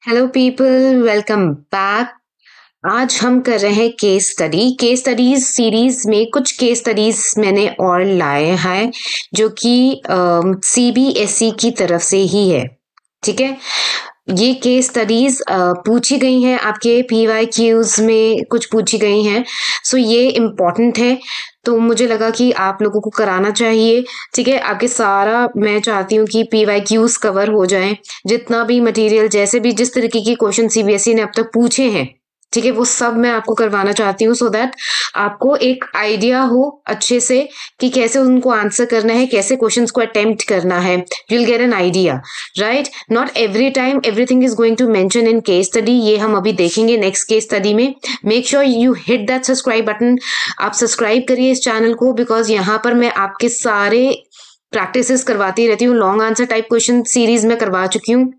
Hello people, welcome back. आज हम कर रहे हैं case study. Case studies series में कुछ केस स्टडीज मैंने और लाए हैं जो कि सीबीएसई की तरफ से ही है। ठीक है, ये केस स्टडीज पूछी गई हैं, आपके पीवाईक्यूज में कुछ पूछी गई हैं। सो ये इम्पोर्टेंट है, तो मुझे लगा कि आप लोगों को कराना चाहिए। ठीक है, आपके सारा मैं चाहती हूँ कि पीवाईक्यूज कवर हो जाएं, जितना भी मटेरियल, जैसे भी जिस तरीके की क्वेश्चन सीबीएसई ने अब तक पूछे हैं, ठीक है, वो सब मैं आपको करवाना चाहती हूँ, सो दैट आपको एक आइडिया हो अच्छे से कि कैसे उनको आंसर करना है, कैसे क्वेश्चंस को अटेम्प्ट करना है। You will get an idea, right? Not every time everything is going to mention in case study. ये हम अभी देखेंगे नेक्स्ट केस स्टडी में। Make sure you hit that subscribe button. आप सब्सक्राइब करिए इस चैनल को, बिकॉज यहाँ पर मैं आपके सारे प्रैक्टिसेस करवाती रहती हूँ। Long answer type question series में करवा चुकी हूँ,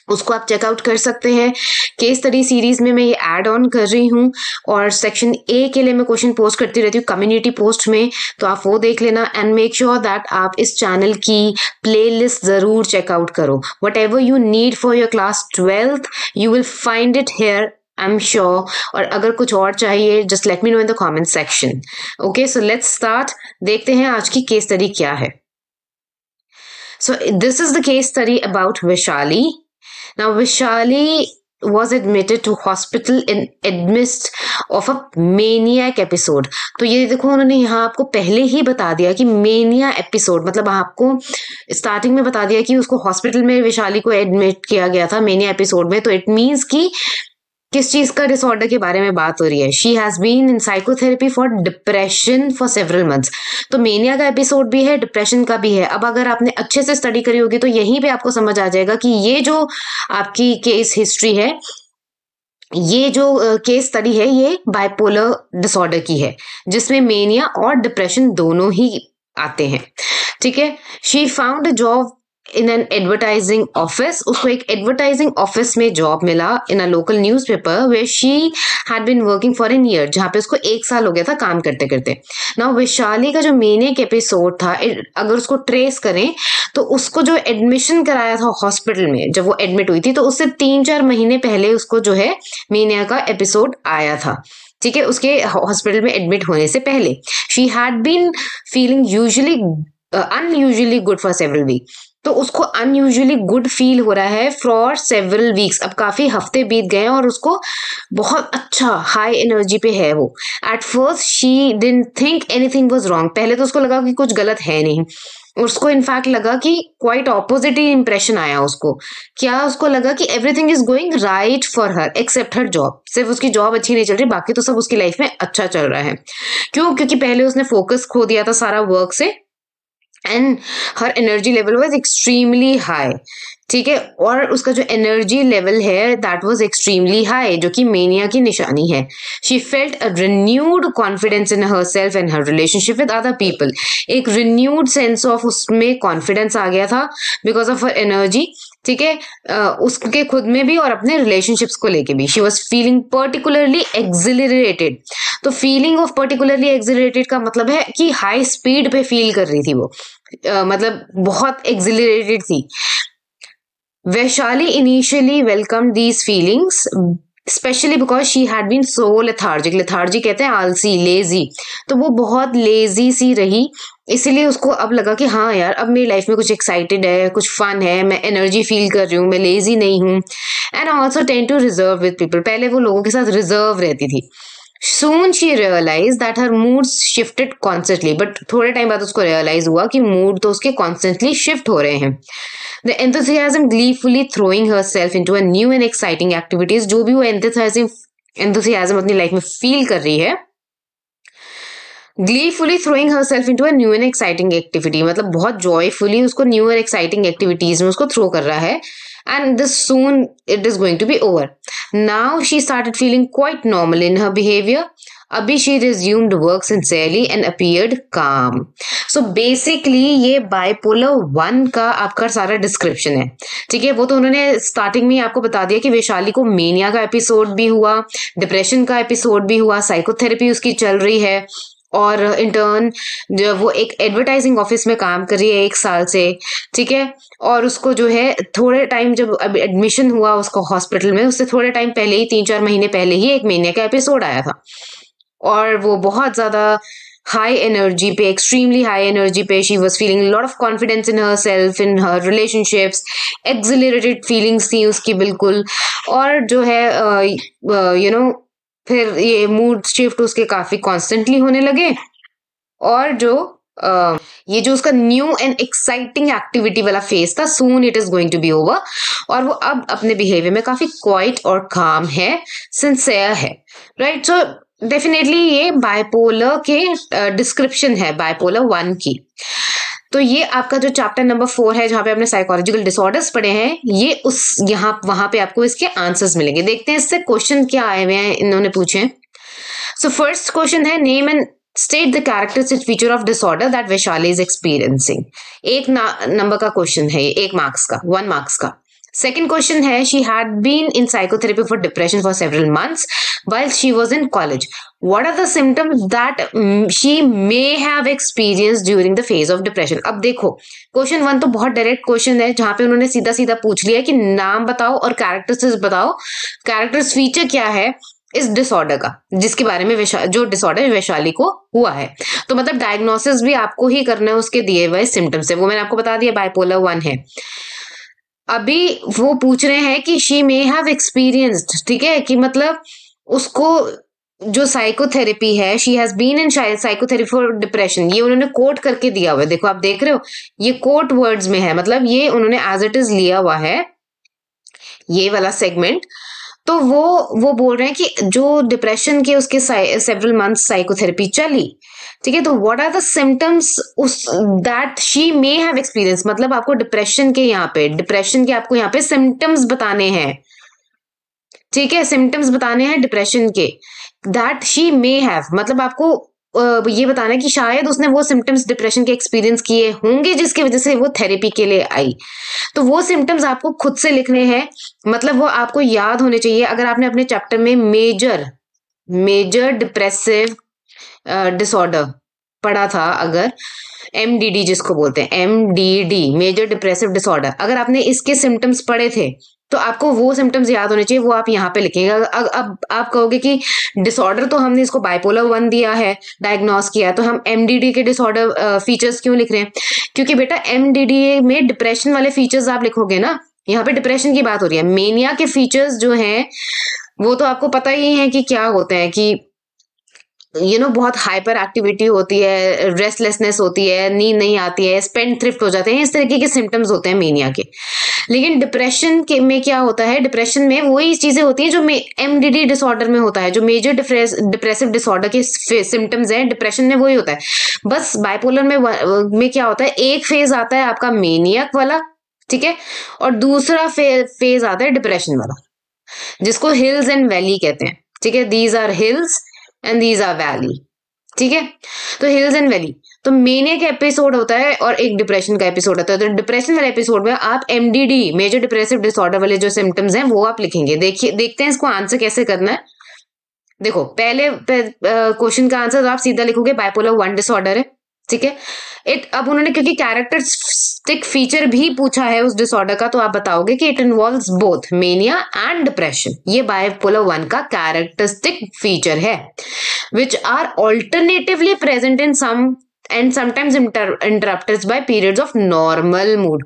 उसको आप चेकआउट कर सकते हैं। केस स्टडी सीरीज में मैं ये ऐड ऑन कर रही हूँ, और सेक्शन ए के लिए मैं क्वेश्चन पोस्ट करती रहती हूँ कम्युनिटी पोस्ट में, तो आप वो देख लेना। एंड मेक श्योर दैट आप इस चैनल की प्लेलिस्ट जरूर चेकआउट करो। What ever you need for your class 12th you will find it here, I am sure. और अगर कुछ और चाहिए, just let me know in the comment section. Okay, so let's start. देखते हैं आज की केस स्टडी क्या है। So this is the case study about Vaishali. Now, Vishali was admitted to hospital in midst of a maniac episode. तो ये देखो, उन्होंने यहाँ आपको पहले ही बता दिया कि मेनिया एपिसोड, मतलब आपको स्टार्टिंग में बता दिया कि उसको हॉस्पिटल में विशाली को एडमिट किया गया था मेनिया एपिसोड में। तो इट मीन्स कि किस चीज का डिसऑर्डर के बारे में बात हो रही है। She has been in psychotherapy for depression for several months. तो मेनिया का एपिसोड भी है, डिप्रेशन का भी है। अब अगर आपने अच्छे से स्टडी करी होगी तो यहीं पे आपको समझ आ जाएगा कि ये जो आपकी केस हिस्ट्री है, ये जो केस स्टडी है, ये बाइपोलर डिसऑर्डर की है, जिसमें मेनिया और डिप्रेशन दोनों ही आते हैं। ठीक है, she found a job in an advertising office. उसको एक एडवर्टाइजिंग ऑफिस में जॉब मिला in a local newspaper where she had been working for an year, जहां पे उसको 1 साल हो गया था काम करते करते। नाउ वैशाली का जो मेनिक एपिसोड था, अगर उसको ट्रेस करें तो उसको जो एडमिशन कराया था हॉस्पिटल में, जब वो एडमिट हुई थी, तो उससे 3-4 महीने पहले उसको जो है मेनिया का एपिसोड आया था। ठीक है, उसके हॉस्पिटल में एडमिट होने से पहले she had been feeling unusually good for several week. तो उसको अनयूजुअली गुड फील हो रहा है फॉर सेवरल वीक्स। अब काफी हफ्ते बीत गए और उसको बहुत अच्छा हाई एनर्जी पे है वो। At first she didn't think anything was wrong. पहले तो उसको लगा कि कुछ गलत है नहीं। उसको इनफैक्ट लगा कि क्वाइट ऑपोजिट ही इंप्रेशन आया उसको। क्या उसको लगा कि everything is going right for her except her job. सिर्फ उसकी जॉब अच्छी नहीं चल रही, बाकी तो सब उसकी लाइफ में अच्छा चल रहा है। क्यों? क्योंकि पहले उसने फोकस खो दिया था सारा वर्क से, and her energy level was extremely high. ठीक है, और उसका जो एनर्जी लेवल है दैट वाज एक्सट्रीमली हाई, जो कि मेनिया की निशानी है। She felt a renewed confidence in her self and her relationship with other people. एक रिन्यूड सेंस ऑफ उसमें कॉन्फिडेंस आ गया था बिकॉज ऑफ हर एनर्जी। ठीक है, उसके खुद में भी और अपने रिलेशनशिप्स को लेके भी। She was feeling particularly accelerated. तो फीलिंग ऑफ पर्टिकुलरली एक्सिलरेटेड का मतलब है कि हाई स्पीड पे फील कर रही थी वो, मतलब बहुत एक्सिलरेटेड थी। Vaishali initially welcome these feelings specially because she had been so lethargic. Lethargic कहते हैं आलसी, लेजी। तो वो बहुत लेजी सी रही, इसीलिए उसको अब लगा कि हाँ यार, अब मेरी लाइफ में कुछ एक्साइटेड है, कुछ फन है, मैं एनर्जी फील कर रही हूँ, मैं लेजी नहीं हूँ। And also tend to reserve with people. पहले वो लोगों के साथ रिजर्व रहती थी। Soon she realized that her moods shifted constantly, but थोड़े टाइम बाद उसको realize हुआ कि मूड तो उसके constantly shift हो रहे हैं। The enthusiasm gleefully throwing herself into a new and exciting activities, जो भी वो enthusiasm अपनी लाइफ में फील कर रही है, gleefully throwing herself into a new and exciting activity, मतलब बहुत joyfully उसको new and exciting activities में उसको थ्रो कर रहा है। And this soon it is going to be over. Now she started feeling quite normal in her behavior. अभी she resumed work sincerely and appeared calm. So basically ये bipolar 1 का आपका सारा डिस्क्रिप्शन है। ठीक है, वो तो उन्होंने स्टार्टिंग में ही आपको बता दिया कि वैशाली को मेनिया का एपिसोड भी हुआ, डिप्रेशन का एपिसोड भी हुआ, साइकोथेरेपी उसकी चल रही है, और इंटर्न जो वो एक एडवर्टाइजिंग ऑफिस में काम कर रही है 1 साल से, ठीक है। और उसको जो है थोड़े टाइम जब अब एडमिशन हुआ उसको हॉस्पिटल में, उससे थोड़े टाइम पहले ही 3-4 महीने पहले ही एक महीने का एपिसोड आया था और वो बहुत ज्यादा हाई एनर्जी पे, एक्सट्रीमली हाई एनर्जी पे, she was feeling lot of confidence in her self, in her relationships, accelerated feelings थी उसकी बिल्कुल। और जो है फिर ये मूड शिफ्ट उसके काफी कॉन्स्टेंटली होने लगे। और जो ये जो उसका न्यू एंड एक्साइटिंग एक्टिविटी वाला फेज था, soon it is going to be over, और वो अब अपने बिहेवियर में काफी क्वाइट और काम है, सिंसियर है, राइट। सो डेफिनेटली ये बाइपोलर के डिस्क्रिप्शन है बाइपोलर 1 की। तो ये आपका जो चैप्टर नंबर 4 है जहां पे आपने साइकोलॉजिकल डिसऑर्डर्स पढ़े हैं, ये उस यहाँ वहां पे आपको इसके आंसर्स मिलेंगे। देखते हैं इससे क्वेश्चन क्या आए हुए हैं, इन्होंने पूछे। सो फर्स्ट क्वेश्चन है, name and state the characteristic feature of disorder that Vaishali is experiencing. एक नंबर का क्वेश्चन है, 1 मार्क्स का, 1 मार्क्स का। Second question है, she had been in psychotherapy for depression for several months while she was in college. What are the symptoms that she may have experienced during the phase of depression? अब देखो, question 1 तो बहुत direct question है जहां पे उन्होंने सीधा सीधा पूछ लिया कि नाम बताओ और कैरेक्टरिस्टिक्स बताओ, कैरेक्टर्स फीचर क्या है इस डिसऑर्डर का, जिसके बारे में जो डिसऑर्डर वैशाली को हुआ है। तो मतलब डायग्नोसिस भी आपको ही करना है उसके दिए हुए सिम्टम्स से, वो मैंने आपको बता दिया बाइपोलर 1 है। अभी वो पूछ रहे हैं कि शी मे हैव एक्सपीरियंस्ड, ठीक है, कि मतलब उसको जो साइकोथेरेपी है, she has been in psychotherapy for depression, ये उन्होंने कोट करके दिया हुआ है। देखो आप देख रहे हो, ये कोट वर्ड्स में है, मतलब ये उन्होंने एज इट इज लिया हुआ है ये वाला सेगमेंट। तो वो बोल रहे हैं कि जो डिप्रेशन के उसके सेवरल मंथ्स साइकोथेरेपी चली, ठीक है। तो व्हाट आर द सिम्टम्स उस that she may have experience, मतलब आपको डिप्रेशन के आपको यहाँ पे सिम्टम्स बताने हैं, ठीक है, सिम्टम्स बताने हैं डिप्रेशन के। दैट शी मे हैव मतलब आपको ये बताना है कि शायद उसने वो सिम्टम्स डिप्रेशन के एक्सपीरियंस किए होंगे जिसकी वजह से वो थेरेपी के लिए आई। तो वो सिम्टम्स आपको खुद से लिखने हैं, मतलब वो आपको याद होने चाहिए। अगर आपने अपने चैप्टर में मेजर डिप्रेसिव डिसऑर्डर पढ़ा था, अगर MDD जिसको बोलते हैं, MDD मेजर डिप्रेसिव डिसऑर्डर, अगर आपने इसके सिम्टम्स पढ़े थे तो आपको वो सिम्टम्स याद होने चाहिए, वो आप यहाँ पे लिखेंगे। अब आप कहोगे कि डिसऑर्डर तो हमने इसको बाइपोलर 1 दिया है, डायग्नोस किया, तो हम MDD के डिसऑर्डर फीचर्स क्यों लिख रहे हैं? क्योंकि बेटा MDD में डिप्रेशन वाले फीचर्स आप लिखोगे ना, यहाँ पे डिप्रेशन की बात हो रही है। मेनिया के फीचर्स जो हैं वो तो आपको पता ही है कि क्या होते हैं, कि बहुत हाइपर एक्टिविटी होती है, रेस्टलेसनेस होती है, नींद नहीं आती है, स्पेंड थ्रिफ्ट हो जाते हैं, इस तरीके के सिम्टम्स होते हैं मेनिया के। लेकिन डिप्रेशन के में क्या होता है, डिप्रेशन में वही चीजें होती हैं जो MDD डिसऑर्डर में होता है, जो मेजर डिप्रेसिव डिसऑर्डर के सिम्टम्स हैं, डिप्रेशन में वही होता है। बस बाइपोलर में क्या होता है, एक फेज आता है आपका मेनियक वाला, ठीक है, और दूसरा फेज आता है डिप्रेशन वाला, जिसको हिल्स एंड वैली कहते हैं, ठीक है। These are hills and these are valley, ठीक है। तो हिल्स एंड वैली, तो मेनिया का एपिसोड होता है और एक डिप्रेशन का एपिसोड होता है। तो डिप्रेशन वाले एपिसोड में आप MDD मेजर डिप्रेसिव डिसऑर्डर वाले जो सिम्टम्स हैं वो आप लिखेंगे। देखते हैं इसको आंसर कैसे करना है। देखो पहले क्वेश्चन का आंसर तो आप सीधा लिखोगे बाइपोलर 1 डिसऑर्डर है, ठीक है। अब उन्होंने क्योंकि कैरेक्टरिस्टिक फीचर भी पूछा है उस डिसऑर्डर का, तो आप बताओगे कि it involves both mania and depression. ये बाइपोलर 1 का कैरेक्टरिस्टिक फीचर है, which are alternatively present in some and sometimes interrupted by periods of normal mood।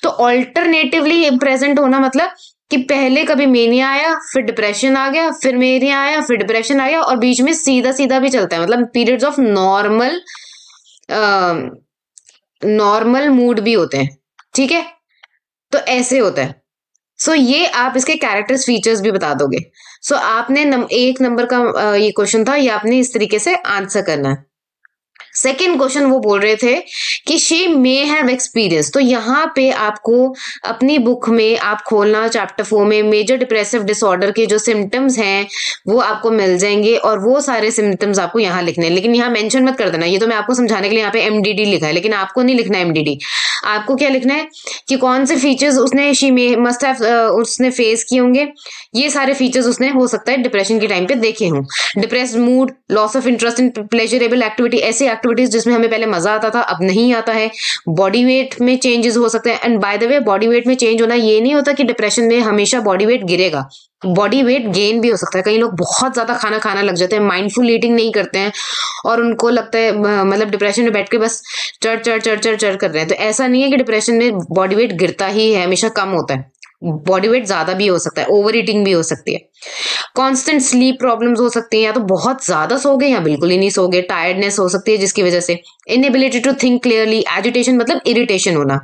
तो ऑल्टरनेटिवली प्रेजेंट होना मतलब कि पहले कभी मेनिया आया, फिर डिप्रेशन आ गया, फिर मेनिया आया, फिर डिप्रेशन आ गया, और बीच में सीधा सीधा भी चलता है, मतलब पीरियड्स ऑफ नॉर्मल मूड भी होते हैं, ठीक है। तो ऐसे होता है। सो ये आप इसके कैरेक्टर्स फीचर्स भी बता दोगे। सो आपने 1 नंबर का ये क्वेश्चन था, ये आपने इस तरीके से आंसर करना है। सेकेंड क्वेश्चन वो बोल रहे थे कि शी मे हैव एक्सपीरियंस, तो यहाँ पे आपको अपनी बुक में आप खोलना चैप्टर 4 में मेजर डिप्रेसिव डिसऑर्डर के जो सिम्टम्स हैं वो आपको मिल जाएंगे और वो सारे सिम्टम्स आपको यहाँ लिखने हैं, लेकिन यहाँ मेंशन मत कर देना, ये तो मैं आपको समझाने के लिए यहाँ पे एमडीडी लिखा है, लेकिन आपको नहीं लिखना एमडीडी। आपको क्या लिखना है कि कौन से फीचर्स उसने शी मे मस्ट हैव उसने फेस किए होंगे, ये सारे फीचर्स उसने हो सकता है डिप्रेशन के टाइम पे देखे हों। Depressed mood, loss of interest in pleasurable activity, ऐसी एक्टिविटीज जिसमें हमें पहले मजा आता था अब नहीं आता है। बॉडी वेट में चेंजेस हो सकते हैं, and by the way body weight में चेंज होना ये नहीं होता कि डिप्रेशन में हमेशा बॉडी वेट गिरेगा, बॉडी वेट गेन भी हो सकता है। कई लोग बहुत ज्यादा खाना खाना लग जाते हैं, माइंडफुल ईटिंग नहीं करते हैं और उनको लगता है मतलब डिप्रेशन में बैठ के बस चढ़ चढ़ चढ़ चढ़ चढ़ कर रहे हैं, तो ऐसा नहीं है कि डिप्रेशन में बॉडी वेट गिरता ही है, हमेशा कम होता है, बॉडी वेट ज्यादा भी हो सकता है, ओवर ईटिंग भी हो सकती है। कांस्टेंट स्लीप प्रॉब्लम्स हो सकती हैं, या तो बहुत ज्यादा सो गए या बिल्कुल ही नहीं सो गए, टायर्डनेस हो सकती है जिसकी वजह से, inability to think clearly, agitation मतलब इरिटेशन होना,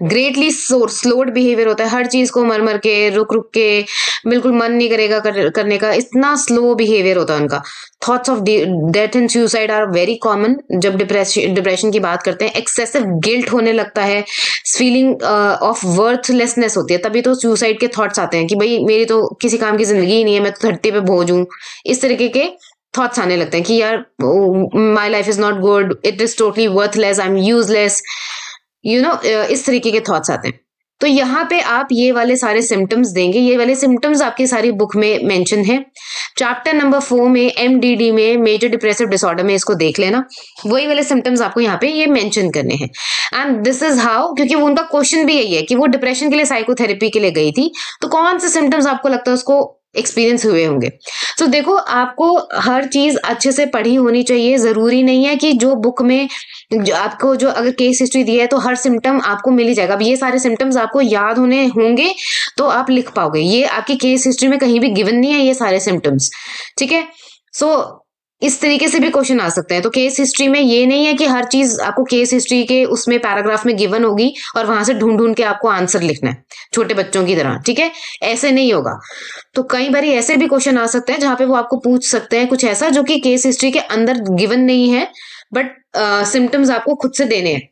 ग्रेटली स्लोड बिहेवियर होता है, हर चीज को मर मर के रुक रुक के बिल्कुल मन नहीं करेगा करने का, इतना स्लो बिहेवियर होता है उनका। Thoughts of death and suicide are very common जब डिप्रेशन की बात करते हैं। एक्सेसिव गिल्ट होने लगता है, फीलिंग ऑफ वर्थलेसनेस होती है, तभी तो सुसाइड के थॉट्स आते हैं कि भाई मेरी तो किसी काम की जिंदगी ही नहीं है, मैं तो धरती पे बोझ हूं, इस तरीके के थॉट्स आने लगते हैं कि यार my life is not good, it is totally worthless, I am useless, इस तरीके के थॉट्स आते हैं। तो यहाँ पे आप ये वाले सारे सिम्टम्स देंगे, ये वाले सिम्टम्स आपकी सारी बुक में मेंशन है। चैप्टर नंबर 4 में एमडीडी में मेजर डिप्रेसिव डिसऑर्डर में इसको देख लेना, वही वाले सिम्टम्स आपको यहाँ पे ये मेंशन करने हैं। एंड दिस इज हाउ, क्योंकि वो उनका क्वेश्चन भी यही है कि वो डिप्रेशन के लिए साइकोथेरेपी के लिए गई थी, तो कौन से सिम्टम्स आपको लगता है उसको एक्सपीरियंस हुए होंगे। तो देखो आपको हर चीज अच्छे से पढ़ी होनी चाहिए, जरूरी नहीं है कि जो बुक में जो आपको जो अगर केस हिस्ट्री दी है तो हर सिम्टम आपको मिल ही जाएगा। अब ये सारे सिम्टम्स आपको याद होने होंगे तो आप लिख पाओगे, ये आपकी केस हिस्ट्री में कहीं भी गिवन नहीं है ये सारे सिम्टम्स, ठीक है। सो इस तरीके से भी क्वेश्चन आ सकते हैं। तो केस हिस्ट्री में ये नहीं है कि हर चीज आपको केस हिस्ट्री के उसमें पैराग्राफ में गिवन होगी और वहां से ढूंढ ढूंढ के आपको आंसर लिखना है छोटे बच्चों की तरह, ठीक है, ऐसे नहीं होगा। तो कई बार ऐसे भी क्वेश्चन आ सकते हैं जहां पे वो आपको पूछ सकते हैं कुछ ऐसा जो कि केस हिस्ट्री के अंदर गिवन नहीं है, बट सिम्टम्स आपको खुद से देने हैं,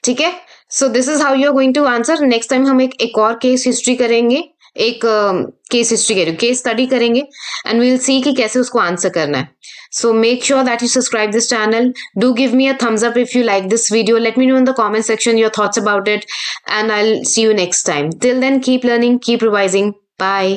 ठीक है। So this is how you are going to answer. Next time हम एक और केस हिस्ट्री करेंगे, एक केस हिस्ट्री कह रही हूँ, केस स्टडी करेंगे, एंड वी विल सी कि कैसे उसको आंसर करना है। So make sure that you subscribe this channel. Do give me a thumbs up if you like this video. Let me know in the comment section your thoughts about it, and I'll see you next time. Till then, keep learning, keep revising. Bye.